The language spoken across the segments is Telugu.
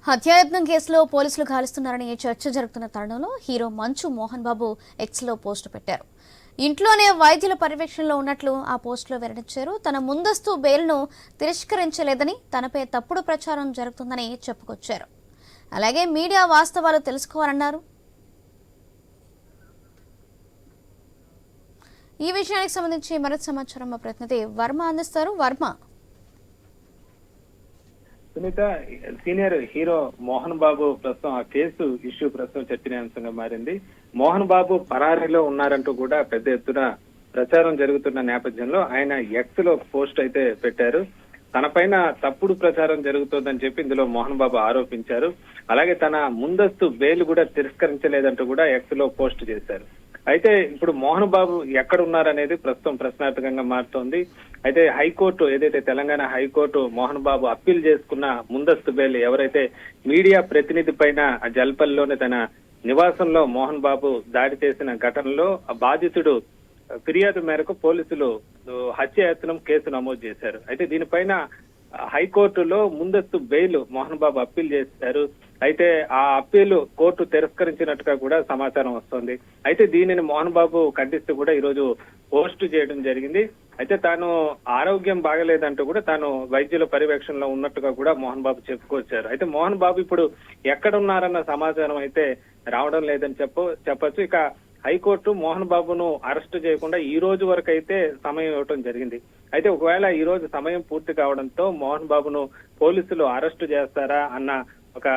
హత్యాయత్నం కేసులో పోలీసులు గాలిస్తున్నారని చర్చ జరుగుతున్న తరుణంలో హీరో మంచు మోహన్ బాబు ఎక్స్లో పోస్టు పెట్టారు. ఇంట్లోనే వైద్యుల పర్యవేక్షణలో ఉన్నట్లు ఆ పోస్టులో వెల్లడించారు. తన ముందస్తు బెయిల్ను తిరస్కరించలేదని, తనపై తప్పుడు ప్రచారం జరుగుతుందని చెప్పుకొచ్చారు. అలాగే మీడియా వాస్తవాలు తెలుసుకోవాలన్నారు. ఈ విషయానికి సంబంధించి మరింత సమాచారం మా ప్రతినిధి వర్మ అందిస్తారు. వర్మ, సునీత, సీనియర్ హీరో మోహన్ బాబు ప్రస్తుతం ఆ కేసు ఇష్యూ ప్రస్తుతం చర్చనీయాంశంగా మారింది. మోహన్ బాబు పరారీలో ఉన్నారంటూ కూడా పెద్ద ఎత్తున ప్రచారం జరుగుతున్న నేపథ్యంలో ఆయన ఎక్స్ లో పోస్ట్ అయితే పెట్టారు. తన పైన తప్పుడు ప్రచారం జరుగుతోందని చెప్పి ఇందులో మోహన్ బాబు ఆరోపించారు. అలాగే తన ముందస్తు బెయిల్ కూడా తిరస్కరించలేదంటూ కూడా ఎక్స్ లో పోస్ట్ చేశారు. అయితే ఇప్పుడు మోహన్ బాబు ఎక్కడ ఉన్నారనేది ప్రస్తుతం ప్రశ్నార్థకంగా మారుతోంది. అయితే హైకోర్టు ఏదైతే తెలంగాణ హైకోర్టు మోహన్ బాబు అప్పీల్ చేసుకున్న ముందస్తు బెయిల్ ఎవరైతే మీడియా ప్రతినిధి పైన జల్పల్లిలోని తన నివాసంలో మోహన్ బాబు దాడి చేసిన ఘటనలో బాధితుడు ఫిర్యాదు మేరకు పోలీసులు హత్యాయత్నం కేసు నమోదు చేశారు. అయితే దీనిపైన హైకోర్టులో ముందస్తు బెయిల్ మోహన్ బాబు అప్పీల్ చేశారు. అయితే ఆ అప్పీలు కోర్టు తిరస్కరించినట్టుగా కూడా సమాచారం వస్తోంది. అయితే దీనిని మోహన్ బాబు ఖండిస్తూ కూడా ఈ రోజు పోస్ట్ చేయడం జరిగింది. అయితే తాను ఆరోగ్యం బాగలేదంటూ కూడా తాను వైద్యుల పర్యవేక్షణలో ఉన్నట్టుగా కూడా మోహన్ బాబు చెప్పుకొచ్చారు. అయితే మోహన్ బాబు ఇప్పుడు ఎక్కడున్నారన్న సమాచారం అయితే రావడం లేదని చెప్పొచ్చు. ఇక హైకోర్టు మోహన్ బాబును అరెస్టు చేయకుండా ఈ రోజు వరకు అయితే సమయం ఇవ్వడం జరిగింది. అయితే ఒకవేళ ఈ రోజు సమయం పూర్తి కావడంతో మోహన్ బాబును పోలీసులు అరెస్టు చేస్తారా అన్న ఒక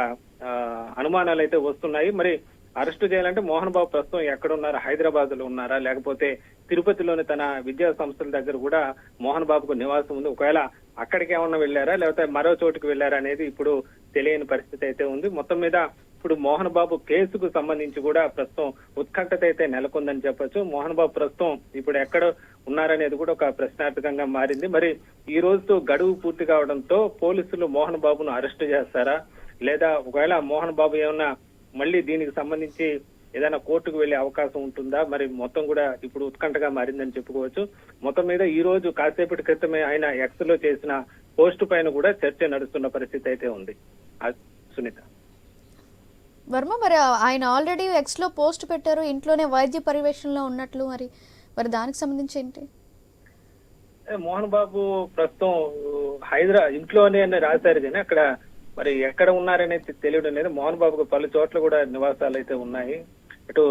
అనుమానాలు అయితే వస్తున్నాయి. మరి అరెస్టు చేయాలంటే మోహన్ బాబు ప్రస్తుతం ఎక్కడున్నారా? హైదరాబాద్ లో ఉన్నారా, లేకపోతే తిరుపతిలోని తన విద్యా సంస్థల దగ్గర కూడా మోహన్ బాబుకు నివాసం ఉంది. ఒకవేళ అక్కడికి ఏమన్నా వెళ్లారా, లేకపోతే మరో చోటుకు వెళ్లారా అనేది ఇప్పుడు తెలియని పరిస్థితి అయితే ఉంది. మొత్తం మీద ఇప్పుడు మోహన్ బాబు కేసుకు సంబంధించి కూడా ప్రస్తుతం ఉత్కంఠత అయితే నెలకొందని చెప్పొచ్చు. మోహన్ బాబు ప్రస్తుతం ఇప్పుడు ఎక్కడ ఉన్నారనేది కూడా ఒక ప్రశ్నార్థకంగా మారింది. మరి ఈ రోజుతో గడువు పూర్తి కావడంతో పోలీసులు మోహన్ బాబును అరెస్టు చేస్తారా, లేదా ఒకవేళ మోహన్ బాబు ఏమన్నా మళ్ళీ దీనికి సంబంధించి ఏదైనా కోర్టుకు వెళ్లే అవకాశం ఉంటుందా? మరి మొత్తం కూడా ఇప్పుడు ఉత్కంఠగా మారిందని చెప్పుకోవచ్చు. మొత్తం మీద ఈ రోజు కాసేపటి క్రితమే ఆయన ఎక్స్ లో చేసిన పోస్టు పైన కూడా చర్చ నడుస్తున్న పరిస్థితి అయితే ఉంది. సునీత, వర్మ, మరి ఆయన ఆల్రెడీ ఎక్స్ లో పోస్ట్ పెట్టారు, ఇంట్లోనే వైద్య పర్యవేక్షణలో ఉన్నట్లు. మరి దానికి సంబంధించి ఏంటి? మోహన్ బాబు ప్రస్తుతం ఇంట్లోనే రాశారు కానీ అక్కడ మరి ఎక్కడ ఉన్నారనేది తెలియడం లేదు. మోహన్ బాబుకు పలు చోట్ల కూడా నివాసాలు అయితే ఉన్నాయి. ఇటు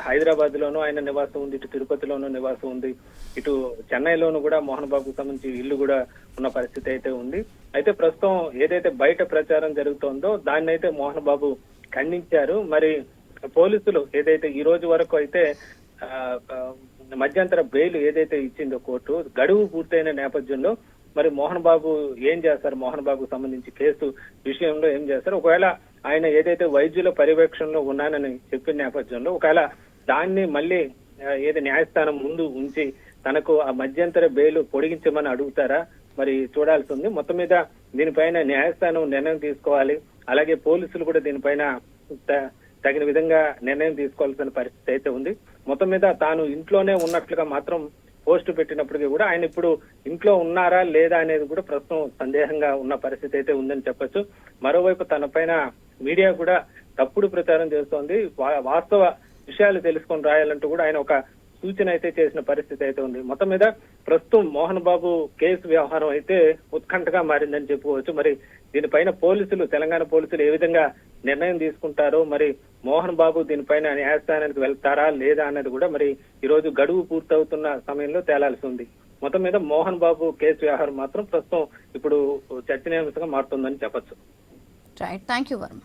హైదరాబాద్ లోనూ ఆయన నివాసం ఉంది, ఇటు తిరుపతిలోనూ నివాసం ఉంది, ఇటు చెన్నైలోనూ కూడా మోహన్ బాబుకు సంబంధించి ఇల్లు కూడా ఉన్న పరిస్థితి అయితే ఉంది. అయితే ప్రస్తుతం ఏదైతే బయట ప్రచారం జరుగుతోందో దాన్ని అయితే మోహన్ బాబు ఖండించారు. మరి పోలీసులు ఏదైతే ఈ రోజు వరకు అయితే మధ్యంతర బెయిల్ ఏదైతే ఇచ్చిందో కోర్టు, గడువు పూర్తయిన నేపథ్యంలో మరి మోహన్ బాబు ఏం చేస్తారు, మోహన్ బాబుకు సంబంధించి కేసు విషయంలో ఏం చేస్తారు, ఒకవేళ ఆయన ఏదైతే వైద్యుల పర్యవేక్షణలో ఉన్నానని చెప్పిన నేపథ్యంలో ఒకవేళ దాన్ని మళ్ళీ ఏది న్యాయస్థానం ముందు ఉంచి తనకు ఆ మధ్యంతర బెయిల్ పొడిగించమని అడుగుతారా మరి చూడాల్సి ఉంది. మొత్తం మీద దీనిపైన న్యాయస్థానం నిర్ణయం తీసుకోవాలి. అలాగే పోలీసులు కూడా దీనిపైన తగిన విధంగా నిర్ణయం తీసుకోవాల్సిన పరిస్థితి అయితే ఉంది. మొత్తం మీద తాను ఇంట్లోనే ఉన్నట్లుగా మాత్రం పోస్టు పెట్టినప్పటికీ కూడా ఆయన ఇప్పుడు ఇంట్లో ఉన్నారా లేదా అనేది కూడా ప్రస్తుతం సందేహంగా ఉన్న పరిస్థితి అయితే ఉందని చెప్పొచ్చు. మరోవైపు తన పైన మీడియా కూడా తప్పుడు ప్రచారం చేస్తోంది. వాస్తవ విషయాలు తెలుసుకొని రాయాలంటూ కూడా ఆయన ఒక సూచన అయితే చేసిన పరిస్థితి అయితే ఉంది. మొత్తం మీద ప్రస్తుతం మోహన్ బాబు కేసు వ్యవహారం అయితే ఉత్కంఠగా మారిందని చెప్పుకోవచ్చు. మరి దీనిపైన తెలంగాణ పోలీసులు ఏ విధంగా నిర్ణయం తీసుకుంటారో, మరి మోహన్ బాబు దీనిపైన న్యాయస్థానానికి వెళ్తారా లేదా అన్నది కూడా మరి ఈ రోజు గడువు పూర్తవుతున్న సమయంలో తేలాల్సి ఉంది. మొత్తం మీద మోహన్ బాబు కేసు వ్యవహారం మాత్రం ప్రస్తుతం ఇప్పుడు చర్చనీయాంశంగా మారుతుందని చెప్పొచ్చు. Right, thank you Varma.